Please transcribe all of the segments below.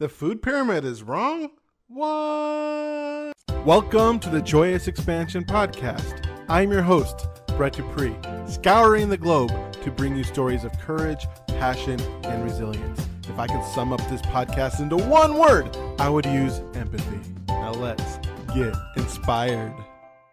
The food pyramid is wrong? What? Welcome to the Joyous Expansion Podcast. I'm your host, Brett Dupree, scouring the globe to bring you stories of courage, passion, and resilience. If I could sum up this podcast into one word, I would use empathy. Now let's get inspired.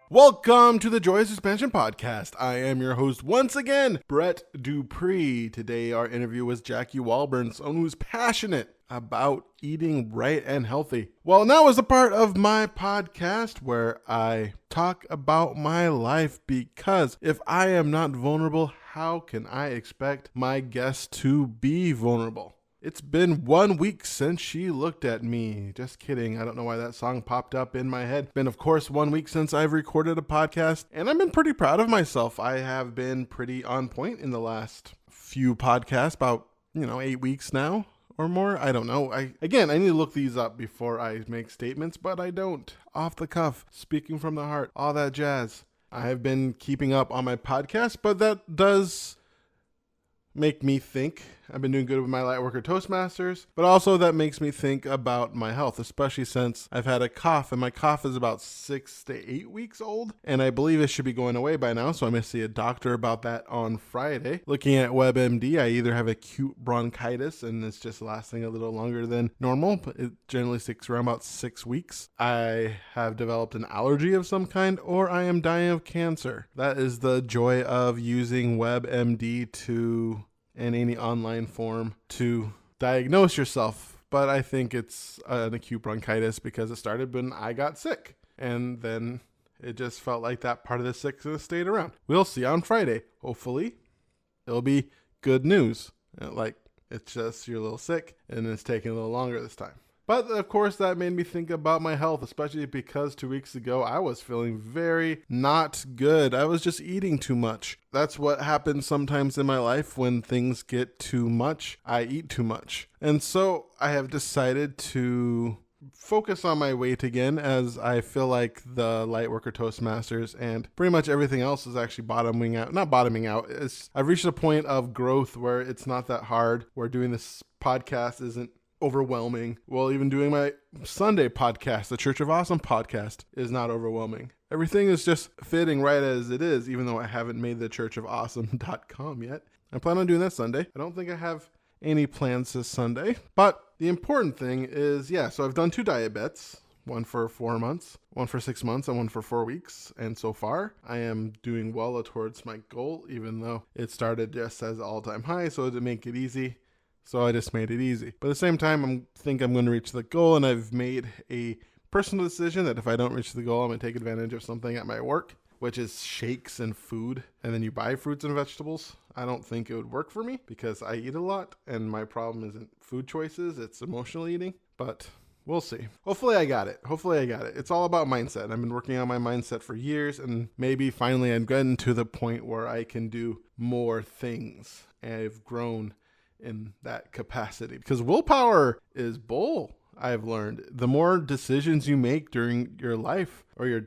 Welcome to the Joyous Expansion Podcast. I am your host once again, Brett Dupree. Today our interview was Jacquie Walburn, someone who's passionate about eating right and healthy. Well, now is the part of my podcast where I talk about my life, because if I am not vulnerable, how can I expect my guests to be vulnerable? It's been 1 week since she looked at me. Just kidding. I don't know why that song popped up in my head. Been, of course, 1 week since I've recorded a podcast, and I've been pretty proud of myself. I have been pretty on point in the last few podcasts, about, 8 weeks now or more. I don't know. I need to look these up before I make statements, but I don't. Off the cuff, speaking from the heart, all that jazz. I have been keeping up on my podcast, but that does make me think. I've been doing good with my Lightworker Toastmasters, but also that makes me think about my health, especially since I've had a cough, and my cough is about 6 to 8 weeks old, and I believe it should be going away by now, so I'm going to see a doctor about that on Friday. Looking at WebMD, I either have acute bronchitis, and it's just lasting a little longer than normal, but it generally sticks around about 6 weeks. I have developed an allergy of some kind, or I am dying of cancer. That is the joy of using WebMD in any online form to diagnose yourself. But I think it's an acute bronchitis because it started when I got sick. And then it just felt like that part of the sickness stayed around. We'll see on Friday. Hopefully, it'll be good news. Like, it's just you're a little sick and it's taking a little longer this time. But of course, that made me think about my health, especially because 2 weeks ago, I was feeling very not good. I was just eating too much. That's what happens sometimes in my life when things get too much. I eat too much. And so I have decided to focus on my weight again, as I feel like the Lightworker Toastmasters and pretty much everything else is actually bottoming out. Not bottoming out. I've reached a point of growth where it's not that hard, where doing this podcast isn't overwhelming. Well, even doing my Sunday podcast, the Church of Awesome podcast, is not overwhelming. Everything is just fitting right as it is, even though I haven't made the churchofawesome.com yet. I plan on doing that Sunday. I don't think I have any plans this Sunday, but the important thing is, so I've done 2 diet bets, one for 4 months, one for 6 months, and one for 4 weeks. And so far, I am doing well towards my goal, even though it started just as all-time high. So to make it easy, so I just made it easy. But at the same time, I think I'm going to reach the goal, and I've made a personal decision that if I don't reach the goal, I'm going to take advantage of something at my work, which is shakes and food. And then you buy fruits and vegetables. I don't think it would work for me because I eat a lot, and my problem isn't food choices, it's emotional eating. But we'll see. Hopefully I got it. It's all about mindset. I've been working on my mindset for years, and maybe finally I'm getting to the point where I can do more things. I've grown in that capacity, because willpower is bull. I've learned the more decisions you make during your life or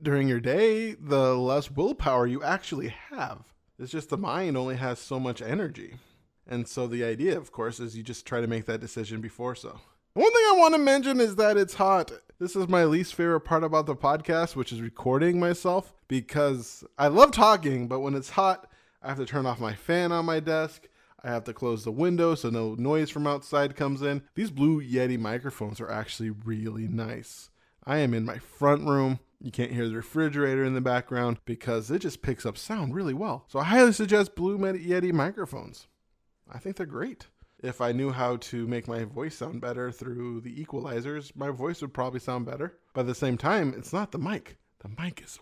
during your day, the less willpower you actually have. It's just the mind only has so much energy. And so the idea, of course, is you just try to make that decision before so. One thing I want to mention is that it's hot. This is my least favorite part about the podcast, which is recording myself, because I love talking, but when it's hot, I have to turn off my fan on my desk. I have to close the window so no noise from outside comes in. These Blue Yeti microphones are actually really nice. I am in my front room. You can't hear the refrigerator in the background because it just picks up sound really well. So I highly suggest Blue Yeti microphones. I think they're great. If I knew how to make my voice sound better through the equalizers, my voice would probably sound better. But at the same time, it's not the mic. The mic is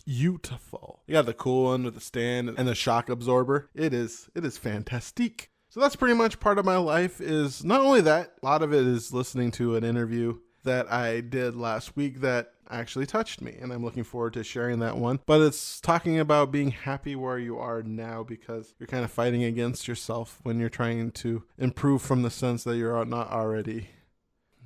beautiful. You got the cool one with the stand and the shock absorber. It is fantastic. So that's pretty much part of my life. Is not only that, a lot of it is listening to an interview that I did last week that actually touched me, and I'm looking forward to sharing that one. But it's talking about being happy where you are now, because you're kind of fighting against yourself when you're trying to improve from the sense that you're not already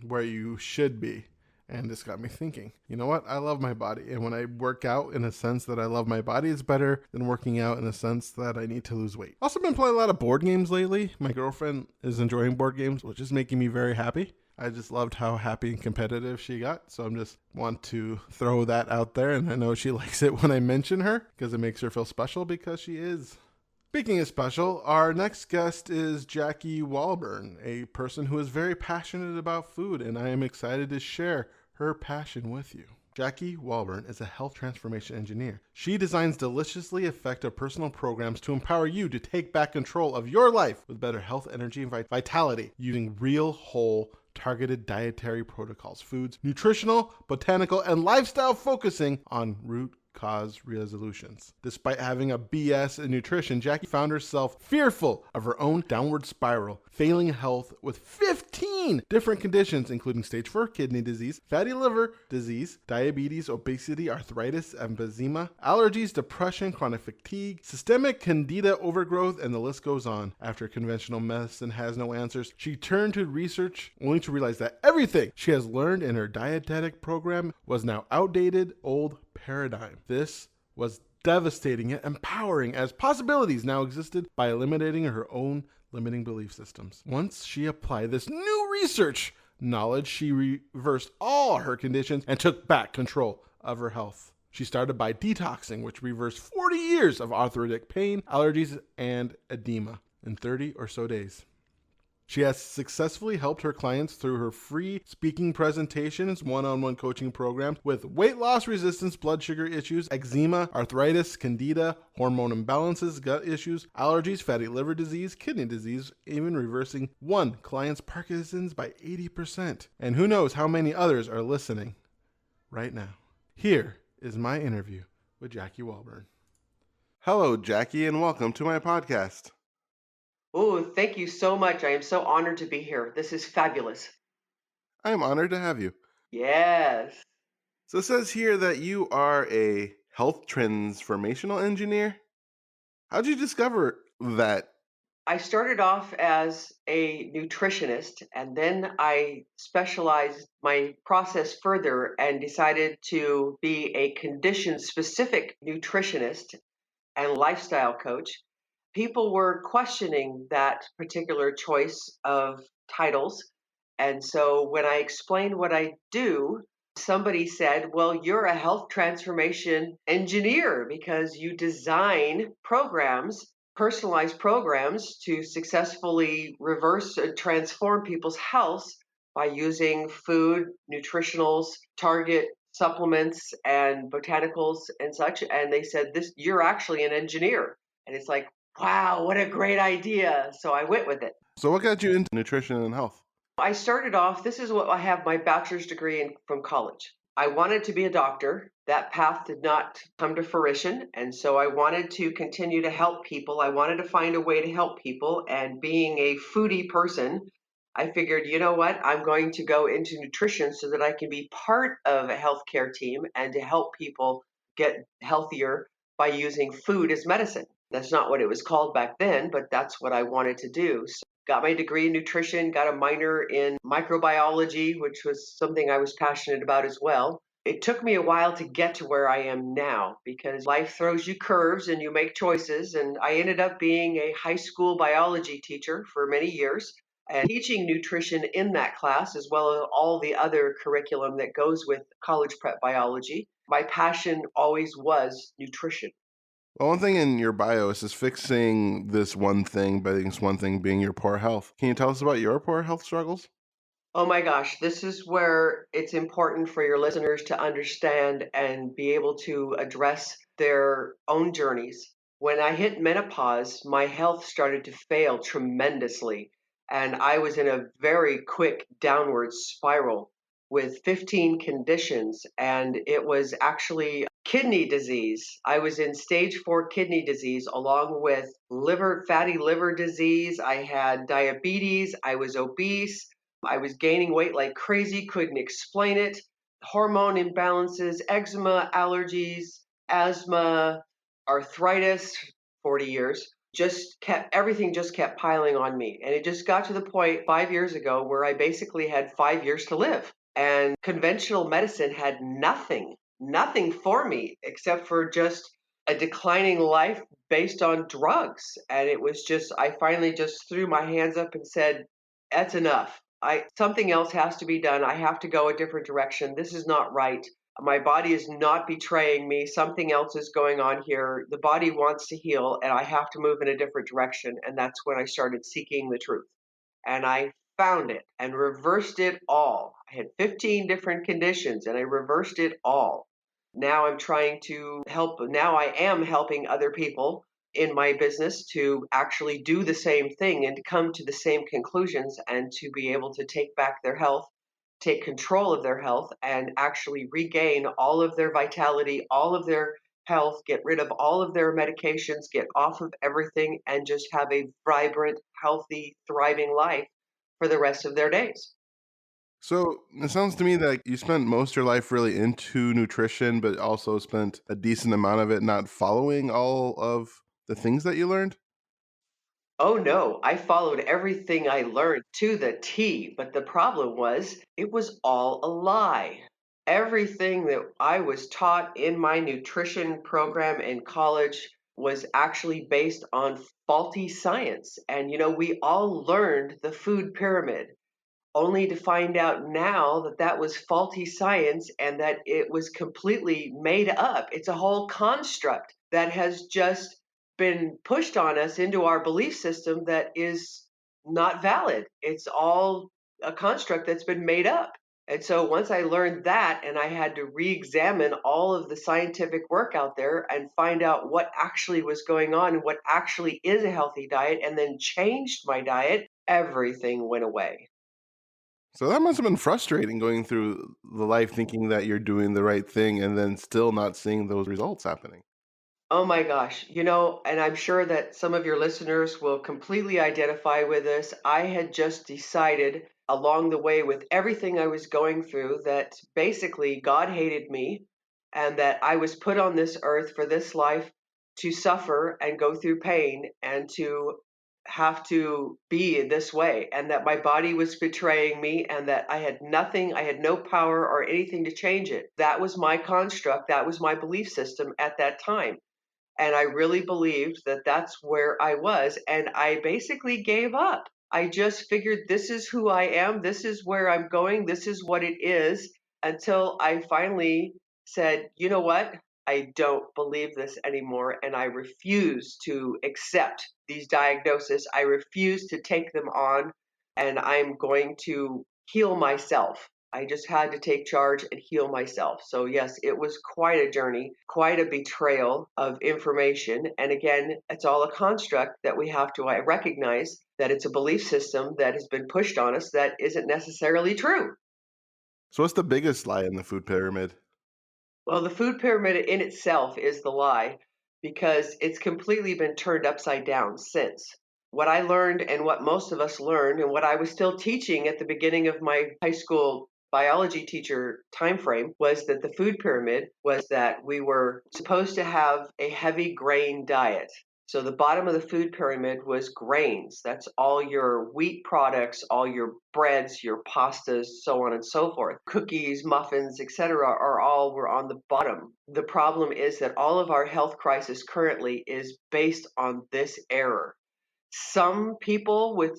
where you should be. And this got me thinking, you know what? I love my body. And when I work out in a sense that I love my body, it's better than working out in a sense that I need to lose weight. Also been playing a lot of board games lately. My girlfriend is enjoying board games, which is making me very happy. I just loved how happy and competitive she got. So I'm just want to throw that out there. And I know she likes it when I mention her because it makes her feel special because she is. Speaking of special, our next guest is Jacquie Walburn, a person who is very passionate about food, and I am excited to share her passion with you. Jacquie Walburn is a health transformation engineer. She designs deliciously effective personal programs to empower you to take back control of your life with better health, energy, and vitality using real, whole, targeted dietary protocols, foods, nutritional, botanical, and lifestyle focusing on root cause resolutions. Despite having a BS in nutrition, Jacquie found herself fearful of her own downward spiral, failing health with 15 different conditions, including stage 4 kidney disease, fatty liver disease, diabetes, obesity, arthritis, emphysema, allergies, depression, chronic fatigue, systemic candida overgrowth, and the list goes on. After conventional medicine has no answers, she turned to research only to realize that everything she has learned in her dietetic program was now outdated, old paradigm. This was devastating yet empowering, as possibilities now existed by eliminating her own limiting belief systems. Once she applied this new research knowledge, she reversed all her conditions and took back control of her health. She started by detoxing, which reversed 40 years of arthritic pain, allergies, and edema in 30 or so days. She has successfully helped her clients through her free speaking presentations, one-on-one coaching programs with weight loss resistance, blood sugar issues, eczema, arthritis, candida, hormone imbalances, gut issues, allergies, fatty liver disease, kidney disease, even reversing one client's Parkinson's by 80%. And who knows how many others are listening right now. Here is my interview with Jacquie Walburn. Hello, Jacquie, and welcome to my podcast. Oh, thank you so much. I am so honored to be here. This is fabulous. I am honored to have you. Yes. So it says here that you are a health transformational engineer. How'd you discover that? I started off as a nutritionist and then I specialized my process further and decided to be a condition specific nutritionist and lifestyle coach. People were questioning that particular choice of titles. And so when I explained what I do, somebody said, well, you're a health transformation engineer because you design programs, personalized programs to successfully reverse and transform people's health by using food, nutritionals, target supplements and botanicals and such. And they said, this, you're actually an engineer. And it's like, wow, what a great idea. So I went with it. So what got you into nutrition and health? I started off, this is what I have my bachelor's degree in from college. I wanted to be a doctor. That path did not come to fruition. And so I wanted to continue to help people. I wanted to find a way to help people. And being a foodie person, I figured, you know what? I'm going to go into nutrition so that I can be part of a healthcare team and to help people get healthier by using food as medicine. That's not what it was called back then, but that's what I wanted to do. So got my degree in nutrition, got a minor in microbiology, which was something I was passionate about as well. It took me a while to get to where I am now because life throws you curves and you make choices. And I ended up being a high school biology teacher for many years and teaching nutrition in that class, as well as all the other curriculum that goes with college prep biology. My passion always was nutrition. Well, one thing in your bio is fixing this one thing, but this one thing being your poor health. Can you tell us about your poor health struggles? Oh my gosh, this is where it's important for your listeners to understand and be able to address their own journeys. When I hit menopause, my health started to fail tremendously, and I was in a very quick downward spiral with 15 conditions, and it was actually kidney disease. I was in stage 4 kidney disease along with fatty liver disease. I had diabetes, I was obese. I was gaining weight like crazy, couldn't explain it. Hormone imbalances, eczema, allergies, asthma, arthritis, 40 years. Everything just kept piling on me. And it just got to the point 5 years ago where I basically had 5 years to live. And conventional medicine had nothing for me except for just a declining life based on drugs. And it was just, I finally just threw my hands up and said, that's enough. Something else has to be done. I have to go a different direction. This is not right. My body is not betraying me. Something else is going on here. The body wants to heal, and I have to move in a different direction. And that's when I started seeking the truth. And I found it and reversed it all. I had 15 different conditions and I reversed it all. Now I'm trying to help. Now I am helping other people in my business to actually do the same thing and to come to the same conclusions and to be able to take back their health, take control of their health, and actually regain all of their vitality, all of their health, get rid of all of their medications, get off of everything, and just have a vibrant, healthy, thriving life for the rest of their days. So it sounds to me like you spent most of your life really into nutrition, but also spent a decent amount of it not following all of the things that you learned. Oh no, I followed everything I learned to the T, but the problem was it was all a lie. Everything that I was taught in my nutrition program in college was actually based on faulty science. And we all learned the food pyramid, only to find out now that that was faulty science and that it was completely made up. It's a whole construct that has just been pushed on us into our belief system that is not valid. It's all a construct that's been made up. And so once I learned that, and I had to re examine all of the scientific work out there and find out what actually was going on and what actually is a healthy diet, and then changed my diet, everything went away. So that must have been frustrating going through the life thinking that you're doing the right thing and then still not seeing those results happening. Oh my gosh, and I'm sure that some of your listeners will completely identify with this. I had just decided along the way with everything I was going through that basically God hated me and that I was put on this earth for this life to suffer and go through pain and to have to be this way, and that my body was betraying me and that I had nothing, I had no power or anything to change it. That was my construct, that was my belief system at that time. And I really believed that that's where I was. And I basically gave up. I just figured this is who I am. This is where I'm going. This is what it is, until I finally said, you know what? I don't believe this anymore. And I refuse to accept these diagnoses. I refuse to take them on. And I'm going to heal myself. I just had to take charge and heal myself. So, yes, it was quite a journey, quite a betrayal of information. And again, it's all a construct that we have to recognize that it's a belief system that has been pushed on us that isn't necessarily true. So what's the biggest lie in the food pyramid? Well, the food pyramid in itself is the lie because it's completely been turned upside down since. What I learned and what most of us learned and what I was still teaching at the beginning of my high school biology teacher time frame was that the food pyramid was that we were supposed to have a heavy grain diet. So the bottom of the food pyramid was grains. That's all your wheat products, all your breads, your pastas, so on and so forth. Cookies, muffins, etc. are all were on the bottom. The problem is that all of our health crisis currently is based on this error. Some people with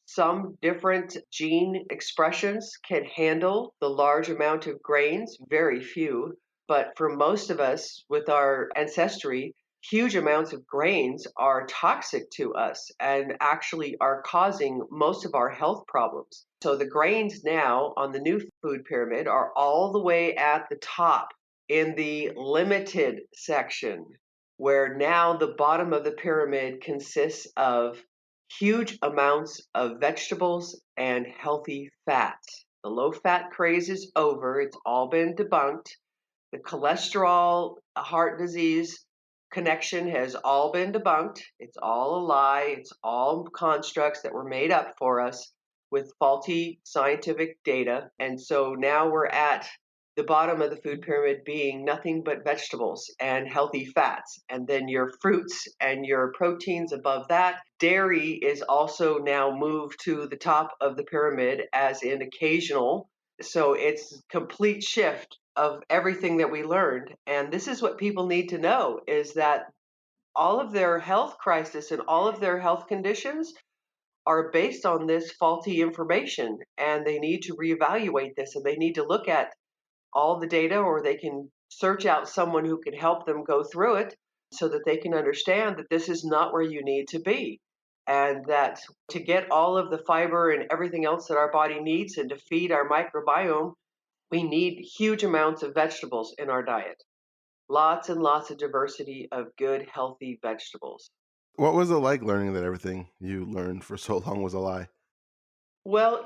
some different gene expressions can handle the large amount of grains, very few. But for most of us with our ancestry, huge amounts of grains are toxic to us and actually are causing most of our health problems. So the grains now on the new food pyramid are all the way at the top in the limited section, where now the bottom of the pyramid consists of huge amounts of vegetables and healthy fats. The low fat craze is over, it's all been debunked. The cholesterol, heart disease connection has all been debunked. It's all a lie. It's all constructs that were made up for us with faulty scientific data. And so now we're at the bottom of the food pyramid being nothing but vegetables and healthy fats, and then your fruits and your proteins above that. Dairy is also now moved to the top of the pyramid as in occasional. So it's complete shift of everything that we learned. And this is what people need to know is that all of their health crisis and all of their health conditions are based on this faulty information, and they need to reevaluate this, and they need to look at all the data, or they can search out someone who can help them go through it so that they can understand that this is not where you need to be. And that to get all of the fiber and everything else that our body needs and to feed our microbiome, we need huge amounts of vegetables in our diet. Lots and lots of diversity of good, healthy vegetables. What was it like learning that everything you learned for so long was a lie? Well,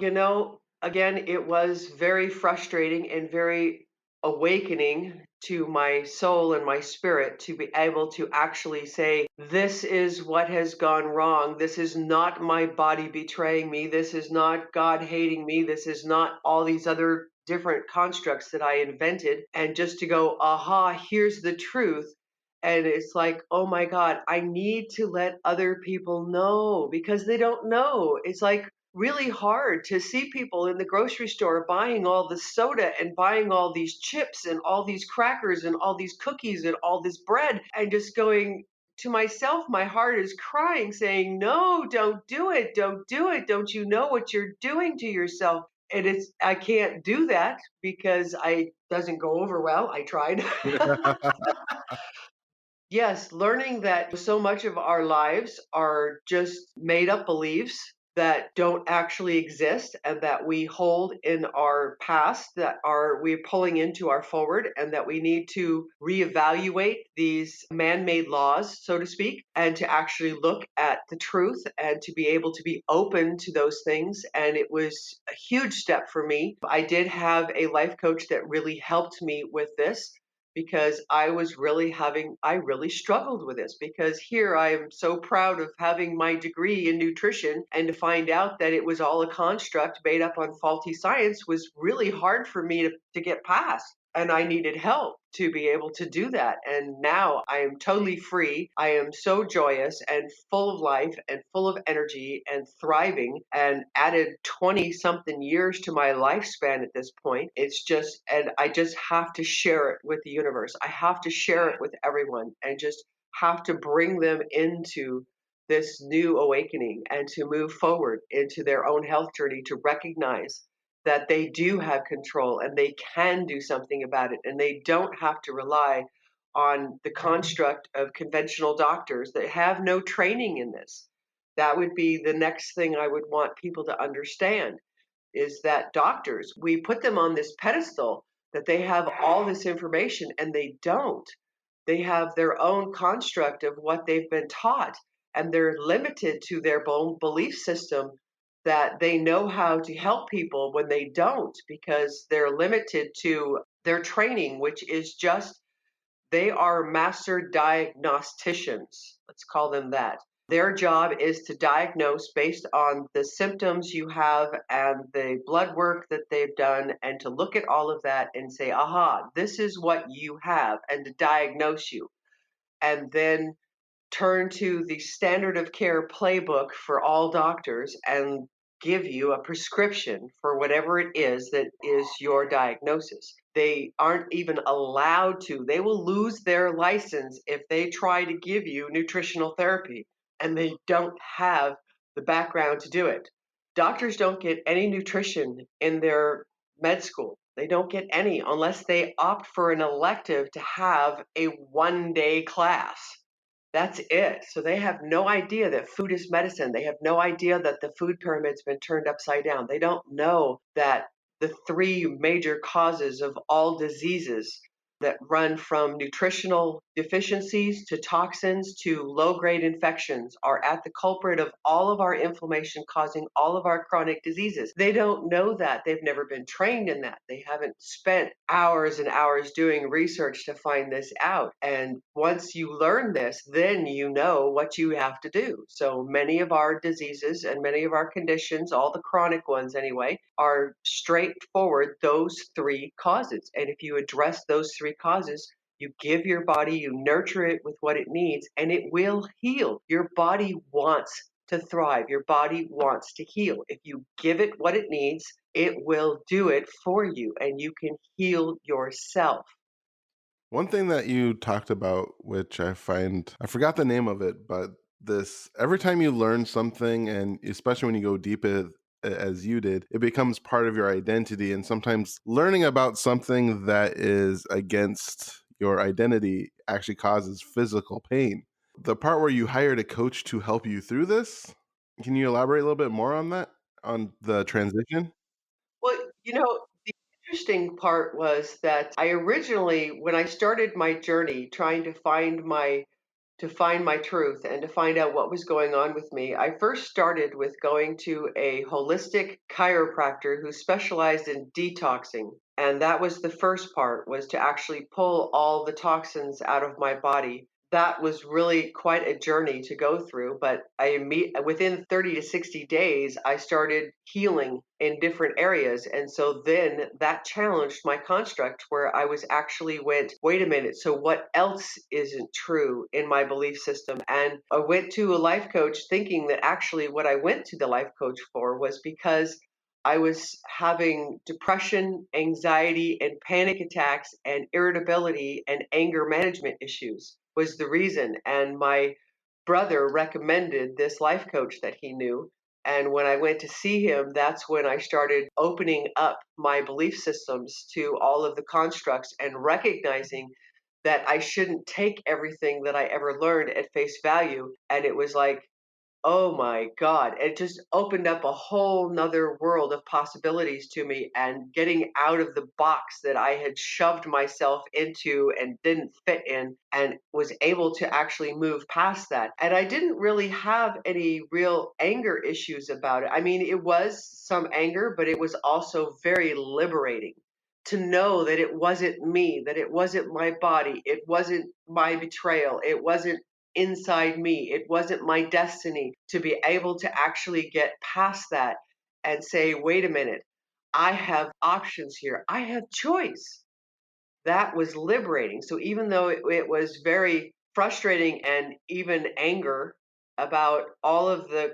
again, it was very frustrating and very awakening to my soul and my spirit to be able to actually say, this is what has gone wrong. This is not my body betraying me. This is not God hating me. This is not all these other different constructs that I invented. And just to go, aha, here's the truth. And it's like, oh my God, I need to let other people know because they don't know. It's like, really hard to see people in the grocery store buying all the soda and buying all these chips and all these crackers and all these cookies and all this bread and just going to myself, my heart is crying, saying, no, don't do it. Don't do it. Don't you know what you're doing to yourself? And I can't do that because I doesn't go over well. I tried. Yes, learning that so much of our lives are just made up beliefs that don't actually exist and that we hold in our past that are we're pulling into our forward, and that we need to reevaluate these man-made laws, so to speak, and to actually look at the truth and to be able to be open to those things. And it was a huge step for me. I did have a life coach that really helped me with this because I really struggled with this because here I am so proud of having my degree in nutrition, and to find out that it was all a construct made up on faulty science was really hard for me to get past. And I needed help to be able to do that. And now I am totally free. I am so joyous and full of life and full of energy and thriving, and added 20 something years to my lifespan at this point. It's just, and I just have to share it with the universe. I have to share it with everyone and just have to bring them into this new awakening and to move forward into their own health journey, to recognize that they do have control and they can do something about it, and they don't have to rely on the construct of conventional doctors that have no training in this. That would be the next thing I would want people to understand, is that doctors, we put them on this pedestal that they have all this information, and they don't. They have their own construct of what they've been taught, and they're limited to their own belief system, that they know how to help people when they don't, because they're limited to their training, which is just, they are master diagnosticians. Let's call them that. Their job is to diagnose based on the symptoms you have and the blood work that they've done, and to look at all of that and say, aha, this is what you have, and to diagnose you. And then turn to the standard of care playbook for all doctors and give you a prescription for whatever it is that is your diagnosis. They aren't even allowed to. They will lose their license if they try to give you nutritional therapy, and they don't have the background to do it. Doctors don't get any nutrition in their med school. They don't get any unless they opt for an elective to have a 1-day class. That's it. So they have no idea that food is medicine. They have no idea that the food pyramid's been turned upside down. They don't know that the three major causes of all diseases that run from nutritional deficiencies to toxins to low-grade infections are at the culprit of all of our inflammation, causing all of our chronic diseases. They don't know that. They've never been trained in that. They haven't spent hours and hours doing research to find this out. And once you learn this, then you know what you have to do. So many of our diseases and many of our conditions, all the chronic ones anyway, are straightforward those three causes. And if you address those three causes, you give your body, you nurture it with what it needs, and it will heal. Your body wants to thrive. Your body wants to heal. If you give it what it needs, it will do it for you, and you can heal yourself. One thing that you talked about, which I forgot the name of it, but this every time you learn something, and especially when you go deep as you did, it becomes part of your identity. And sometimes learning about something that is against your identity actually causes physical pain. The part where you hired a coach to help you through this, can you elaborate a little bit more on that, on the transition? Well, the interesting part was that I originally, when I started my journey trying to find my truth and to find out what was going on with me, I first started with going to a holistic chiropractor who specialized in detoxing. And that was the first part, was to actually pull all the toxins out of my body. That was really quite a journey to go through, but within 30 to 60 days, I started healing in different areas. And so then that challenged my construct, where I was actually went, wait a minute, so what else isn't true in my belief system? And I went to a life coach thinking that actually what I went to the life coach for was because I was having depression, anxiety, and panic attacks, and irritability and anger management issues was the reason. And my brother recommended this life coach that he knew. And when I went to see him, that's when I started opening up my belief systems to all of the constructs and recognizing that I shouldn't take everything that I ever learned at face value. And it was like, oh my God. It just opened up a whole nother world of possibilities to me, and getting out of the box that I had shoved myself into and didn't fit in, and was able to actually move past that. And I didn't really have any real anger issues about it. I mean, it was some anger, but it was also very liberating to know that it wasn't me, that it wasn't my body, it wasn't my betrayal, it wasn't inside me. It wasn't my destiny, to be able to actually get past that and say, wait a minute, I have options here. I have choice. That was liberating. So even though it was very frustrating, and even anger about all of the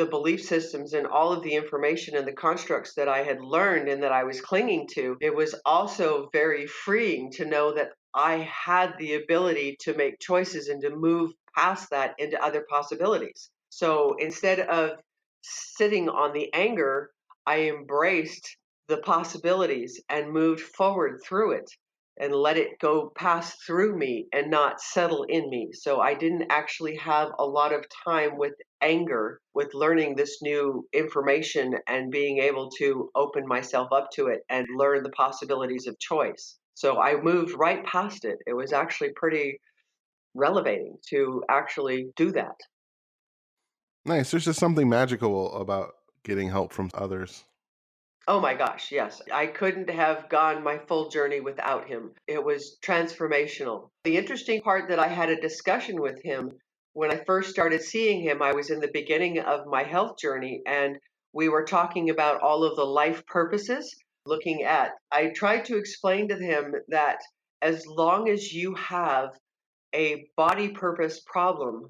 belief systems and all of the information and the constructs that I had learned and that I was clinging to, it was also very freeing to know that I had the ability to make choices and to move past that into other possibilities. So instead of sitting on the anger, I embraced the possibilities and moved forward through it and let it go pass through me and not settle in me. So I didn't actually have a lot of time with anger, with learning this new information and being able to open myself up to it and learn the possibilities of choice. So I moved right past it. It was actually pretty relevating to actually do that. Nice. There's just something magical about getting help from others. Oh my gosh, yes. I couldn't have gone my full journey without him. It was transformational. The interesting part, that I had a discussion with him when I first started seeing him. I was in the beginning of my health journey, and we were talking about all of the life purposes. I tried to explain to him that as long as you have a body purpose problem,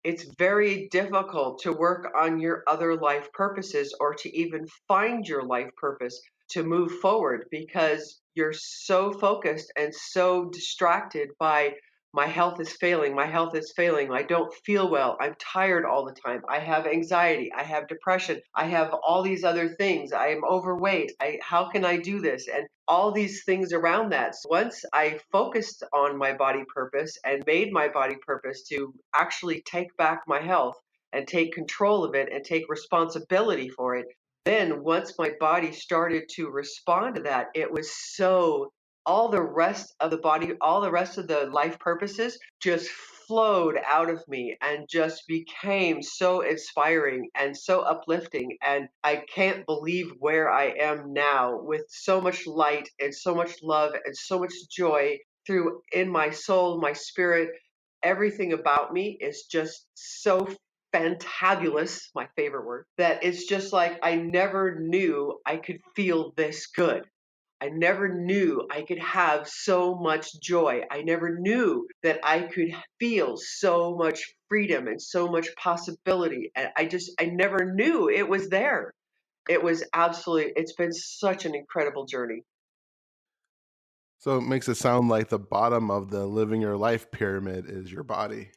it's very difficult to work on your other life purposes, or to even find your life purpose to move forward, because you're so focused and so distracted by, my health is failing, my health is failing, I don't feel well, I'm tired all the time, I have anxiety, I have depression, I have all these other things, I am overweight, how can I do this? And all these things around that. So once I focused on my body purpose and made my body purpose to actually take back my health and take control of it and take responsibility for it, then once my body started to respond to that, it was so, all the rest of the body, all the rest of the life purposes just flowed out of me and just became so inspiring and so uplifting. And I can't believe where I am now, with so much light and so much love and so much joy through in my soul, my spirit. Everything about me is just so fantabulous, my favorite word, that it's just like I never knew I could feel this good. I never knew I could have so much joy. I never knew that I could feel so much freedom and so much possibility. And I never knew it was there. It was absolutely, it's been such an incredible journey. So it makes it sound like the bottom of the living your life pyramid is your body.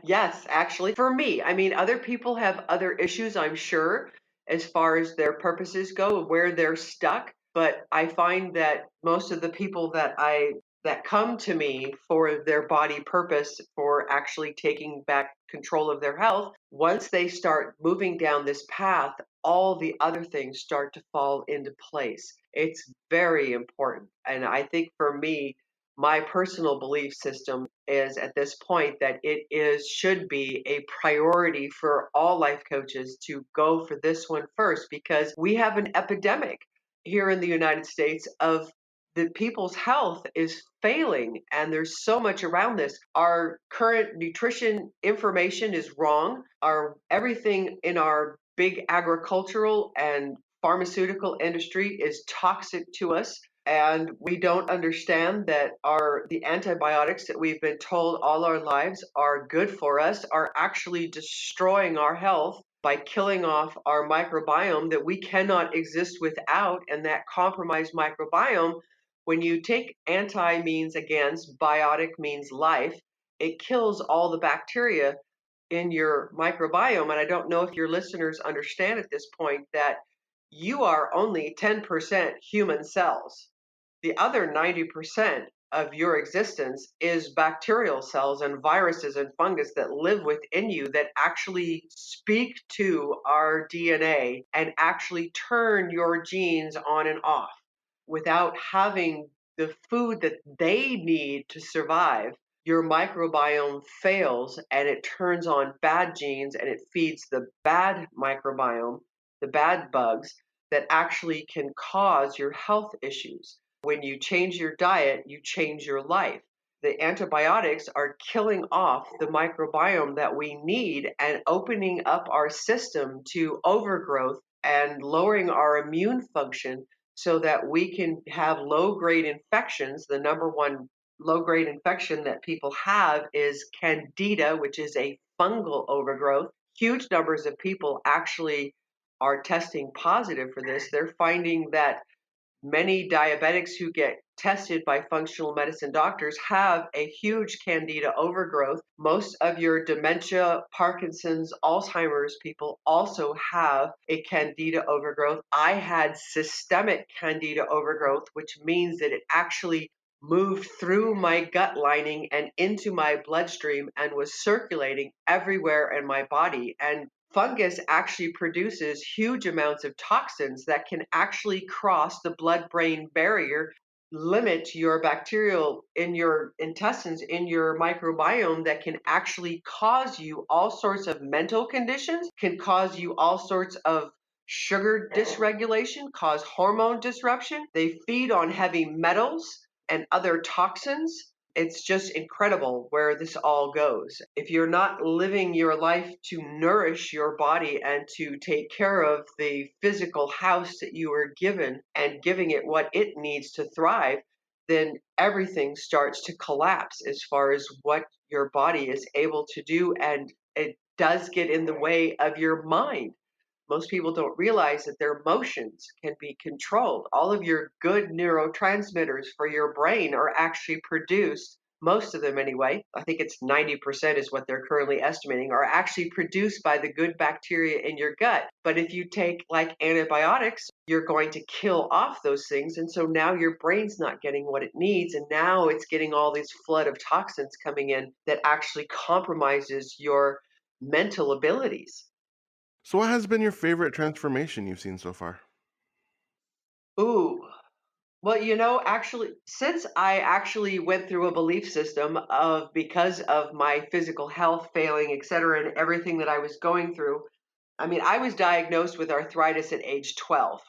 Yes, actually, for me, I mean, other people have other issues, I'm sure, as far as their purposes go, where they're stuck. But I find that most of the people that come to me for their body purpose, for actually taking back control of their health, once they start moving down this path, all the other things start to fall into place. It's very important. And I think for me, my personal belief system is at this point that it is should be a priority for all life coaches to go for this one first, because we have an epidemic here in the United States of the people's health is failing, and there's so much around this. Our current nutrition information is wrong. Our everything in our big agricultural and pharmaceutical industry is toxic to us, and we don't understand that our the antibiotics that we've been told all our lives are good for us are actually destroying our health by killing off our microbiome that we cannot exist without. And that compromised microbiome, when you take anti means against, biotic means life, it kills all the bacteria in your microbiome. And I don't know if your listeners understand at this point that you are only 10% human cells. The other 90% of your existence is bacterial cells and viruses and fungus that live within you, that actually speak to our DNA and actually turn your genes on and off. Without having the food that they need to survive, your microbiome fails and it turns on bad genes and it feeds the bad microbiome, the bad bugs that actually can cause your health issues. When you change your diet, you change your life. The antibiotics are killing off the microbiome that we need and opening up our system to overgrowth and lowering our immune function so that we can have low grade infections. The number one low grade infection that people have is candida, which is a fungal overgrowth. Huge numbers of people actually are testing positive for this. They're finding that many diabetics who get tested by functional medicine doctors have a huge candida overgrowth. Most of your dementia, Parkinson's, Alzheimer's people also have a candida overgrowth. I had systemic candida overgrowth, which means that it actually moved through my gut lining and into my bloodstream and was circulating everywhere in my body. And fungus actually produces huge amounts of toxins that can actually cross the blood-brain barrier, limit your bacterial in your intestines, in your microbiome, that can actually cause you all sorts of mental conditions, can cause you all sorts of sugar dysregulation, cause hormone disruption. They feed on heavy metals and other toxins. It's just incredible where this all goes. If you're not living your life to nourish your body and to take care of the physical house that you were given and giving it what it needs to thrive, then everything starts to collapse as far as what your body is able to do. And it does get in the way of your mind. Most people don't realize that their emotions can be controlled. All of your good neurotransmitters for your brain are actually produced, most of them anyway. I think it's 90% is what they're currently estimating, are actually produced by the good bacteria in your gut. But if you take like antibiotics, you're going to kill off those things. And so now your brain's not getting what it needs. And now it's getting all these flood of toxins coming in that actually compromises your mental abilities. So, what has been your favorite transformation you've seen so far? Ooh, well, actually, since I actually went through a belief system of because of my physical health failing, et cetera, and everything that I was going through, I mean, I was diagnosed with arthritis at age 12.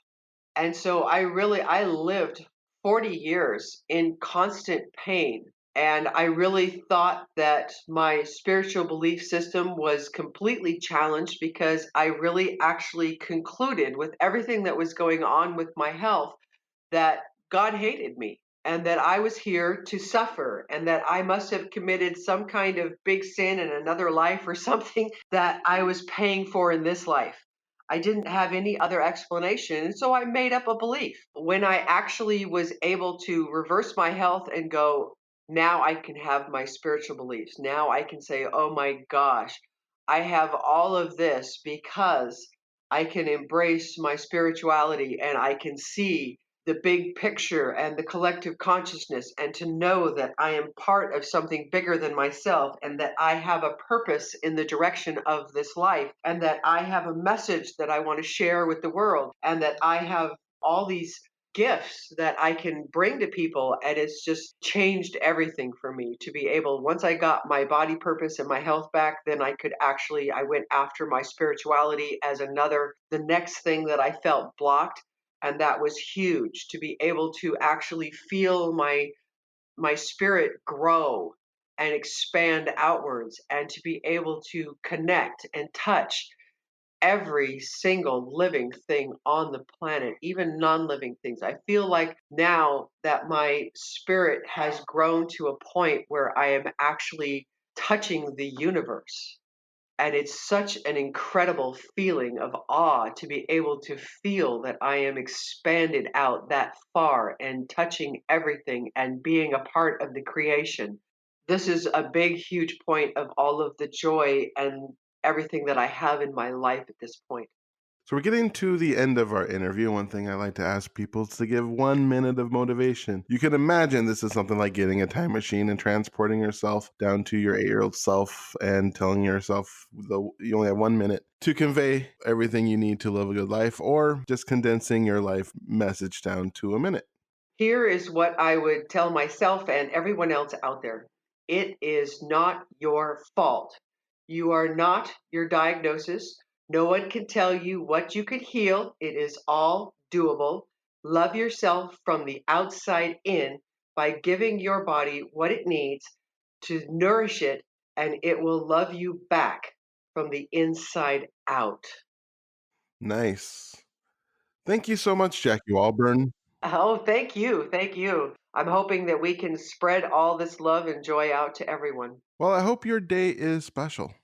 And so I lived 40 years in constant pain. And I really thought that my spiritual belief system was completely challenged because I really actually concluded with everything that was going on with my health that God hated me and that I was here to suffer and that I must have committed some kind of big sin in another life or something that I was paying for in this life. I didn't have any other explanation. And so I made up a belief. When I actually was able to reverse my health and go, now I can have my spiritual beliefs. Now I can say, oh my gosh, I have all of this because I can embrace my spirituality and I can see the big picture and the collective consciousness, and to know that I am part of something bigger than myself and that I have a purpose in the direction of this life and that I have a message that I want to share with the world and that I have all these gifts that I can bring to people. And it's just changed everything for me to be able, once I got my body purpose and my health back, then I went after my spirituality as the next thing that I felt blocked. And that was huge, to be able to actually feel my spirit grow and expand outwards, and to be able to connect and touch every single living thing on the planet, even non-living things. I feel like now that my spirit has grown to a point where I am actually touching the universe. And it's such an incredible feeling of awe to be able to feel that I am expanded out that far and touching everything and being a part of the creation. This is a big, huge point of all of the joy and everything that I have in my life at this point. So we're getting to the end of our interview. One thing I like to ask people is to give 1 minute of motivation. You can imagine this is something like getting a time machine and transporting yourself down to your 8-year-old self and telling yourself you only have 1 minute to convey everything you need to live a good life, or just condensing your life message down to a minute. Here is what I would tell myself and everyone else out there. It is not your fault. You are not your diagnosis. No one can tell you what you could heal. It is all doable. Love yourself from the outside in by giving your body what it needs to nourish it, and it will love you back from the inside out. Nice. Thank you so much, Jacquie Walburn. Oh, thank you. Thank you. I'm hoping that we can spread all this love and joy out to everyone. Well, I hope your day is special.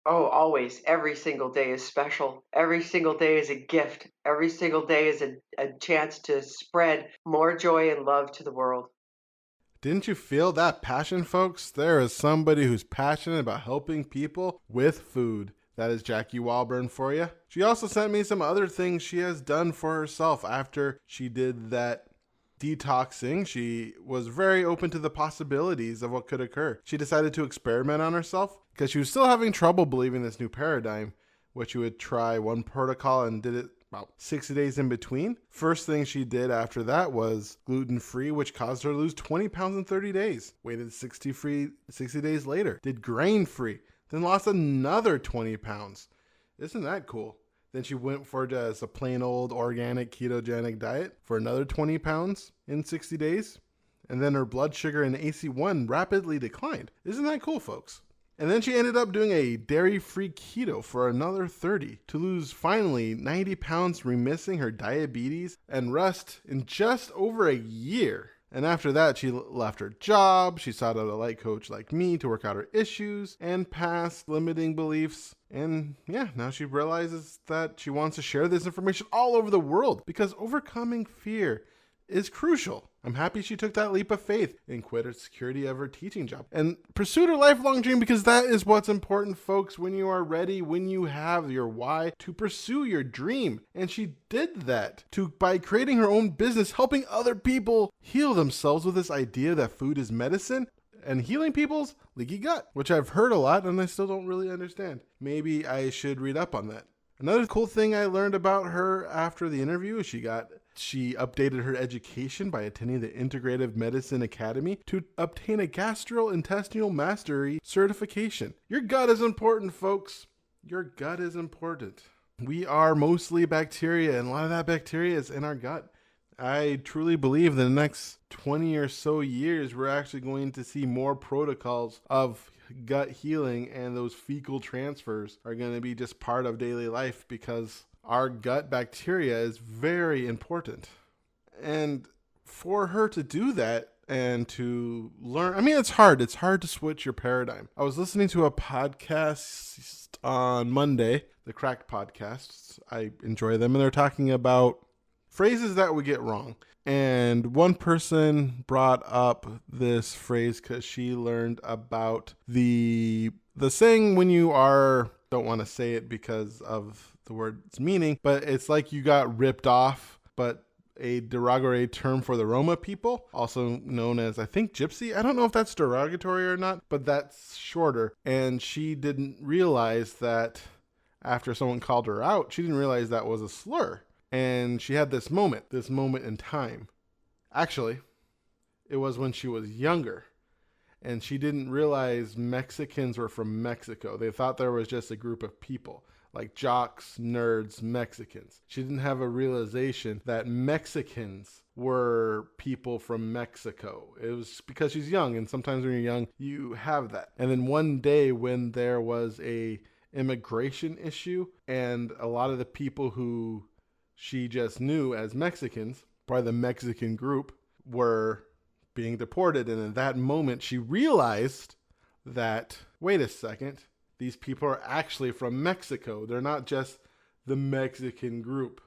Oh, always. Every single day is special. Every single day is a gift. Every single day is a chance to spread more joy and love to the world. Didn't you feel that passion, folks? There is somebody who's passionate about helping people with food. That is Jacquie Walburn for you. She also sent me some other things she has done for herself after she did that detoxing. She was very open to the possibilities of what could occur. She decided to experiment on herself because she was still having trouble believing this new paradigm, which you would try one protocol and did it about 60 days in between. First thing she did after that was gluten-free, which caused her to lose 20 pounds in 30 days. Waited 60 days later. Did grain-free, then lost another 20 pounds. Isn't that cool? Then she went for just a plain old organic ketogenic diet for another 20 pounds in 60 days. And then her blood sugar and AC1 rapidly declined. Isn't that cool, folks? And then she ended up doing a dairy-free keto for another 30 to lose finally 90 pounds, remissing her diabetes and rest in just over a year. And after that, she left her job. She sought out a life coach like me to work out her issues and past limiting beliefs. And yeah, now she realizes that she wants to share this information all over the world because overcoming fear is crucial. I'm happy she took that leap of faith and quit her security of her teaching job and pursued her lifelong dream, because that is what's important, folks. When you are ready, when you have your why to pursue your dream. And she did that by creating her own business, helping other people heal themselves with this idea that food is medicine and healing people's leaky gut, which I've heard a lot and I still don't really understand. Maybe I should read up on that. Another cool thing I learned about her after the interview is she updated her education by attending the Integrative Medicine Academy to obtain a gastrointestinal mastery certification. Your gut is important, folks. Your gut is important. We are mostly bacteria, and a lot of that bacteria is in our gut. I truly believe in the next 20 or so years, we're actually going to see more protocols of gut healing, and those fecal transfers are going to be just part of daily life because our gut bacteria is very important. And for her to do that and to learn, it's hard. It's hard to switch your paradigm. I was listening to a podcast on Monday, the Cracked podcasts. I enjoy them, and they're talking about phrases that we get wrong. And one person brought up this phrase because she learned about the saying when you are, don't want to say it because of the word's meaning, but it's like you got ripped off, but a derogatory term for the Roma people, also known as, I think, gypsy. I don't know if that's derogatory or not, but that's shorter. And she didn't realize that after someone called her out, she didn't realize that was a slur. And she had this moment in time. Actually, it was when she was younger. And she didn't realize Mexicans were from Mexico. They thought there was just a group of people, like jocks, nerds, Mexicans. She didn't have a realization that Mexicans were people from Mexico. It was because she's young, and sometimes when you're young, you have that. And then one day when there was a immigration issue, and a lot of the people who she just knew as Mexicans, by the Mexican group, were being deported. And in that moment, she realized that, wait a second, these people are actually from Mexico. They're not just the Mexican group.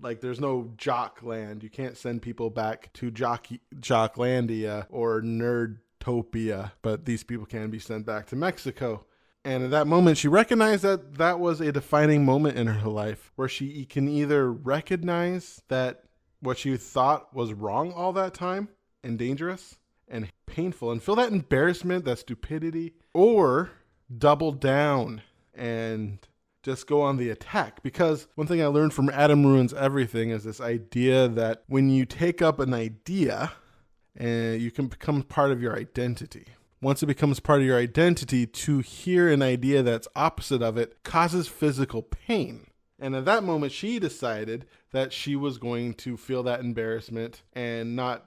Like, there's no jock land. You can't send people back to Jocklandia or Nerdtopia, but these people can be sent back to Mexico. And at that moment, she recognized that that was a defining moment in her life where she can either recognize that what she thought was wrong all that time and dangerous and painful and feel that embarrassment, that stupidity, or double down and just go on the attack. Because one thing I learned from Adam Ruins Everything is this idea that when you take up an idea, you can become part of your identity. Once it becomes part of your identity, to hear an idea that's opposite of it causes physical pain. And at that moment, she decided that she was going to feel that embarrassment and not,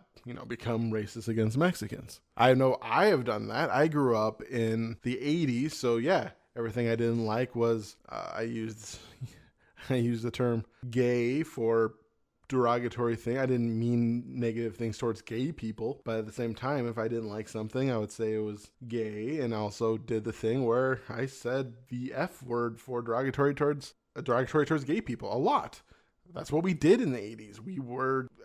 become racist against Mexicans. I know I have done that. I grew up in the 80s, so yeah, everything I didn't like was, I used the term gay for derogatory thing. I didn't mean negative things towards gay people, but at the same time, if I didn't like something, I would say it was gay, and also did the thing where I said the F word for derogatory towards gay people a lot. That's what we did in the 80s.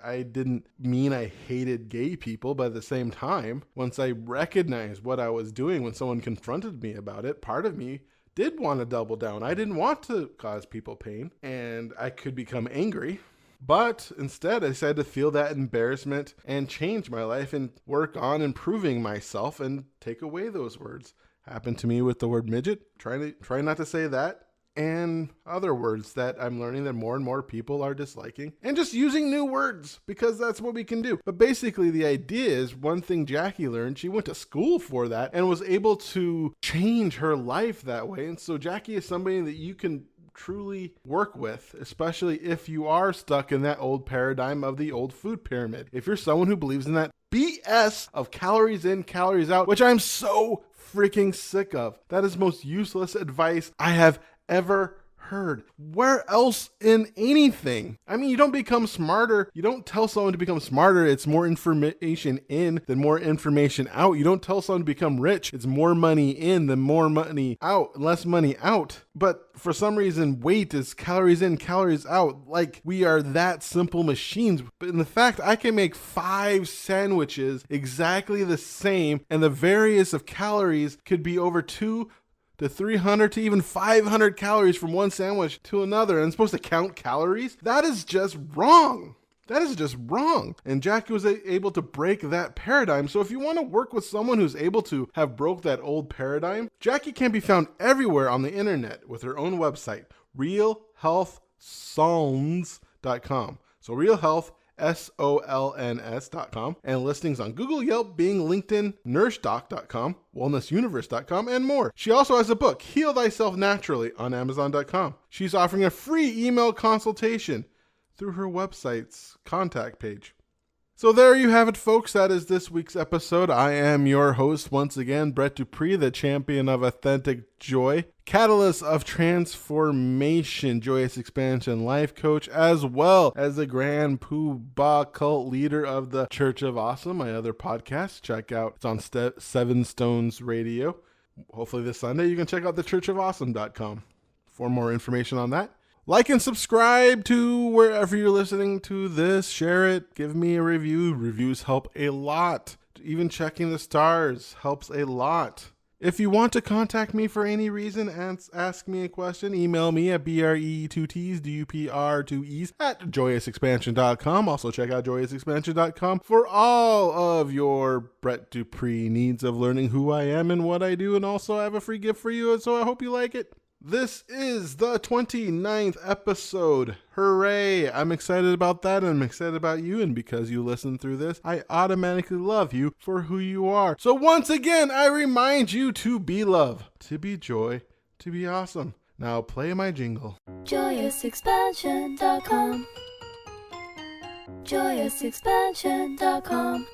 I didn't mean I hated gay people, but at the same time, once I recognized what I was doing when someone confronted me about it, part of me did want to double down. I didn't want to cause people pain, and I could become angry. But instead, I decided to feel that embarrassment and change my life and work on improving myself and take away those words. Happened to me with the word midget. Try not to say that. And other words that I'm learning that more and more people are disliking. And just using new words, because that's what we can do. But basically, the idea is, one thing Jacquie learned, she went to school for that and was able to change her life that way. And so Jacquie is somebody that you can truly work with, especially if you are stuck in that old paradigm of the old food pyramid. If you're someone who believes in that BS of calories in, calories out, which I'm so freaking sick of. That is the most useless advice I have ever heard. Where else in anything? I mean, you don't become smarter. You don't tell someone to become smarter. It's more information in than more information out. You don't tell someone to become rich. It's more money in than more money out, less money out. But for some reason, weight is calories in, calories out. Like we are that simple machines. But in the fact, I can make 5 sandwiches exactly the same, and the variance of calories could be over 200 to 300 to even 500 calories from one sandwich to another, and I'm supposed to count calories? That is just wrong. That is just wrong. And Jacquie was able to break that paradigm. So if you want to work with someone who's able to have broke that old paradigm, Jacquie can be found everywhere on the internet with her own website, realhealthsolns.com. So Real Health, SOLNS.com, and listings on Google, Yelp, Bing, LinkedIn, NourishDoc.com, WellnessUniverse.com, and more. She also has a book, Heal Thyself Naturally, on Amazon.com. She's offering a free email consultation through her website's contact page. So there you have it, folks. That is this week's episode. I am your host once again, Brett Dupree, the champion of authentic joy, catalyst of transformation, joyous expansion life coach, as well as the grand poobah cult leader of the Church of Awesome, my other podcast. Check out, it's on Seven Stones Radio. Hopefully this Sunday you can check out thechurchofawesome.com for more information on that. Like and subscribe to wherever you're listening to this. Share it. Give me a review. Reviews help a lot. Even checking the stars helps a lot. If you want to contact me for any reason and ask me a question, email me at BRE2Ts, @joyousexpansion.com. Also check out joyousexpansion.com for all of your Brett Dupree needs of learning who I am and what I do. And also I have a free gift for you, and so I hope you like it. This is the 29th episode. Hooray! I'm excited about that, and I'm excited about you, and because you listened through this, I automatically love you for who you are. So once again, I remind you to be love, to be joy, to be awesome. Now play my jingle. JoyousExpansion.com. JoyousExpansion.com.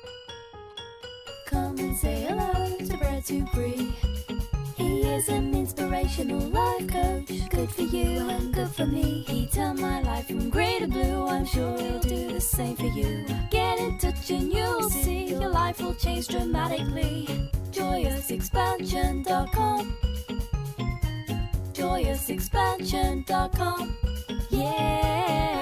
Come and say hello to Brett Dupree. He is an inspirational life coach, good for you and good for me. He turned my life from grey to blue, I'm sure he'll do the same for you. Get in touch and you'll see your life will change dramatically. JoyousExpansion.com. JoyousExpansion.com. Yeah.